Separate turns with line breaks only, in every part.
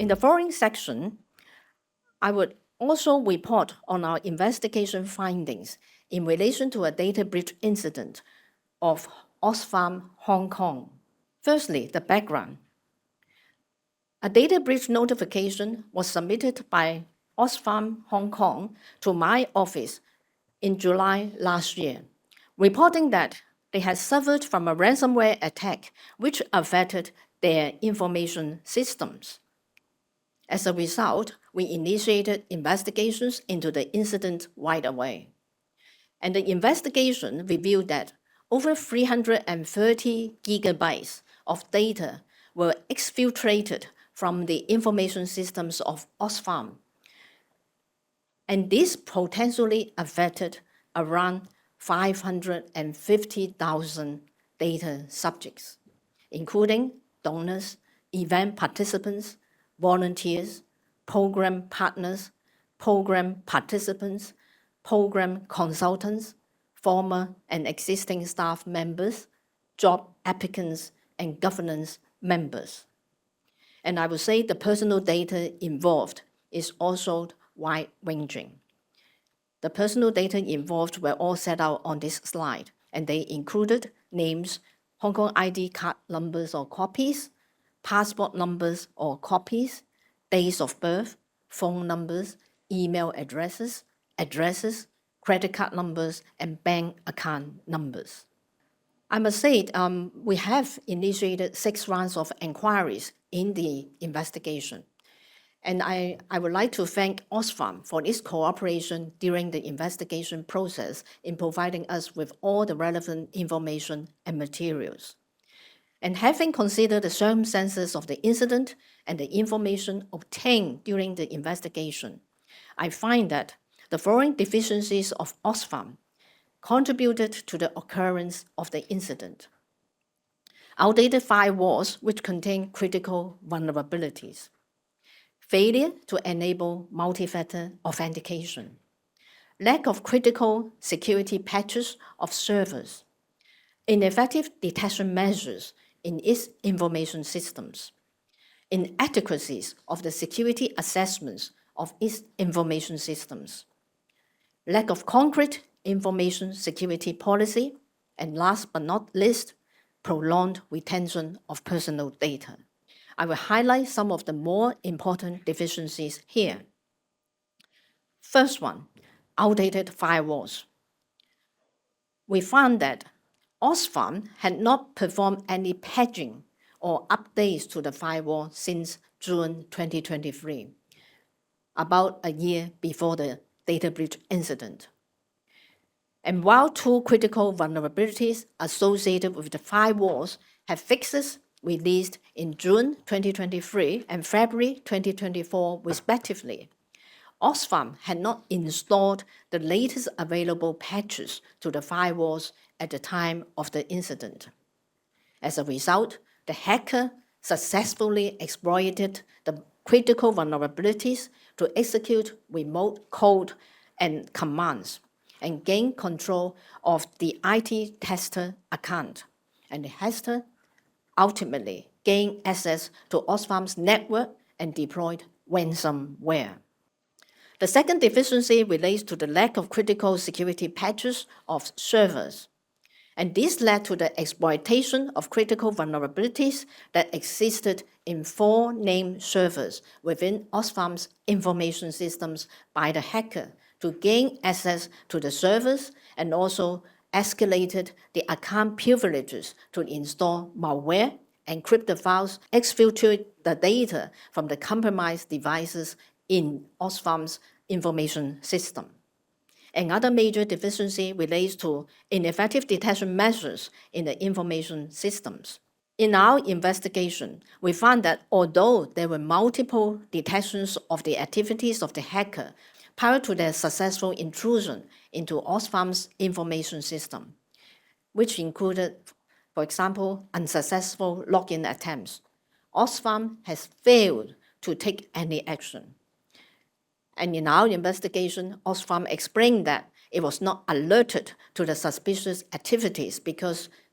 In the following section, I would also report on our investigation findings in relation to a data breach incident of Oxfam Hong Kong. Firstly, the background. A data breach notification was submitted by Oxfam Hong Kong to my office in July last year, reporting that they had suffered from a ransomware attack which affected their information systems. As a result, we initiated investigations into the incident right away. And the investigation revealed that over 330 gigabytes of data were exfiltrated from the information systems of Oxfam. And this potentially affected around 550,000 data subjects, including donors, event participants, volunteers, program partners, program participants, program consultants, former and existing staff members, job applicants, and governance members. And I would say the personal data involved is also wide-ranging. The personal data involved were all set out on this slide, and they included names, Hong Kong ID card numbers or copies, passport numbers or copies, dates of birth, phone numbers, email addresses, credit card numbers, and bank account numbers. I must say, we have initiated 6 rounds of inquiries in the investigation. And I would like to thank Oxfam for its cooperation during the investigation process in providing us with all the relevant information and materials. And having considered the circumstances of the incident and the information obtained during the investigation, I find that the following deficiencies of Oxfam contributed to the occurrence of the incident. Outdated firewalls which contain critical vulnerabilities. Failure to enable multi-factor authentication. Lack of critical security patches of servers. Ineffective detection measures in its information systems. Inadequacies of the security assessments of its information systems. Lack of concrete information security policy, and last but not least, prolonged retention of personal data. I will highlight some of the more important deficiencies here. First one, outdated firewalls. We found that Oxfam had not performed any patching or updates to the firewall since June 2023, about a year before the data breach incident. And while 2 critical vulnerabilities associated with the firewalls have fixes released in June 2023 and February 2024 respectively, Oxfam had not installed the latest available patches to the firewalls at the time of the incident. As a result, the hacker successfully exploited the critical vulnerabilities to execute remote code and commands and gain control of the IT tester account. And the tester ultimately gained access to Oxfam's network and deployed ransomware. The second deficiency relates to the lack of critical security patches of servers. And this led to the exploitation of critical vulnerabilities that existed in 4 named servers within Oxfam's information systems by the hacker to gain access to the servers, and also escalated the account privileges to install malware, encrypt the files, exfiltrate the data from the compromised devices in Oxfam's information system. Another major deficiency relates to ineffective detection measures in the information systems. In our investigation, we found that although there were multiple detections of the activities of the hacker prior to their successful intrusion into Oxfam's information system, which included, for example, unsuccessful login attempts, Oxfam has failed to take any action. And in our investigation, Oxfam explained that it was not alerted to the suspicious activities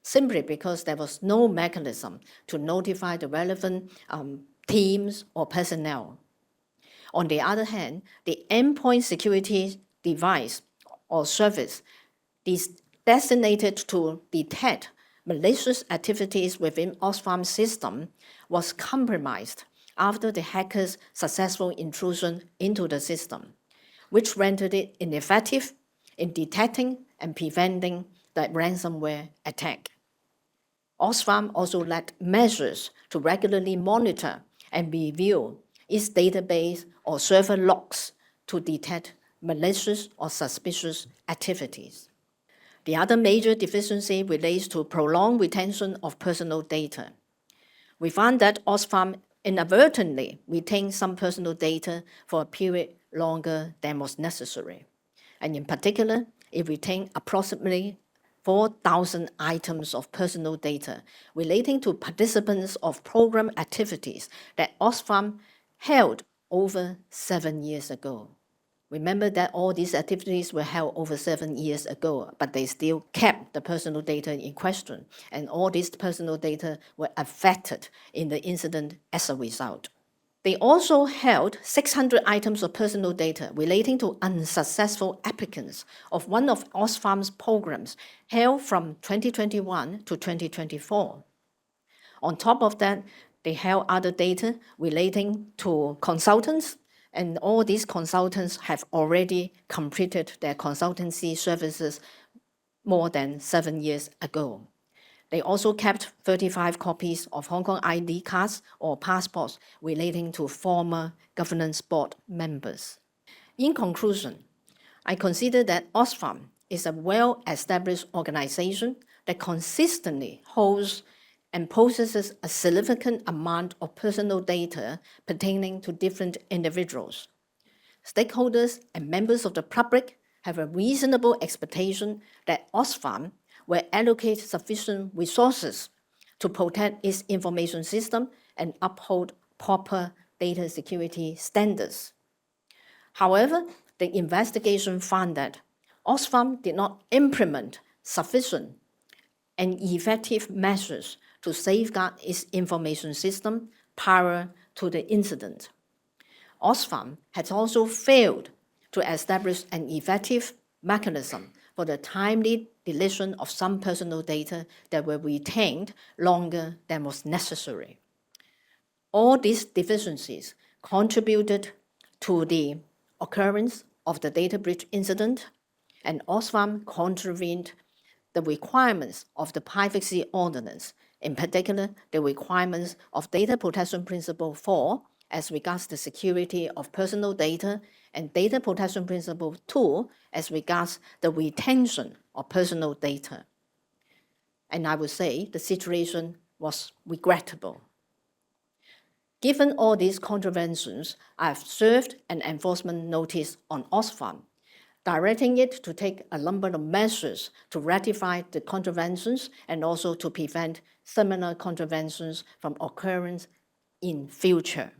simply because there was no mechanism to notify the relevant teams, or personnel. On the other hand, the endpoint security device or service is designated to detect malicious activities within Oxfam's system was compromised after the hackers' successful intrusion into the system, which rendered it ineffective in detecting and preventing the ransomware attack. Oxfam also led measures to regularly monitor and review its database or server logs to detect malicious or suspicious activities. The other major deficiency relates to prolonged retention of personal data. We found that Oxfam inadvertently retained some personal data for a period longer than was necessary. And in particular, it retained approximately 4,000 items of personal data relating to participants of program activities that Oxfam held over 7 years ago. Remember that all these activities were held over 7 years ago, but they still kept the personal data in question, and all these personal data were affected in the incident as a result. They also held 600 items of personal data relating to unsuccessful applicants of one of Oxfam's programs held from 2021 to 2024. On top of that, they held other data relating to consultants, and all these consultants have already completed their consultancy services more than 7 years ago. They also kept 35 copies of Hong Kong ID cards or passports relating to former governance board members. In conclusion, I consider that Oxfam is a well-established organization that consistently holds and possesses a significant amount of personal data pertaining to different individuals. Stakeholders and members of the public have a reasonable expectation that Oxfam will allocate sufficient resources to protect its information system and uphold proper data security standards. However, the investigation found that Oxfam did not implement sufficient and effective measures to safeguard its information system prior to the incident. Oxfam has also failed to establish an effective mechanism for the timely deletion of some personal data that were retained longer than was necessary. All these deficiencies contributed to the occurrence of the data breach incident, and Oxfam contravened the requirements of the Privacy Ordinance, in particular the requirements of Data Protection Principle 4 as regards the security of personal data, and Data Protection Principle 2 as regards the retention of personal data. And I would say the situation was regrettable. Given all these contraventions, I have served an enforcement notice on Oxfam, directing it to take a number of measures to rectify the contraventions and also to prevent similar contraventions from occurrence in future.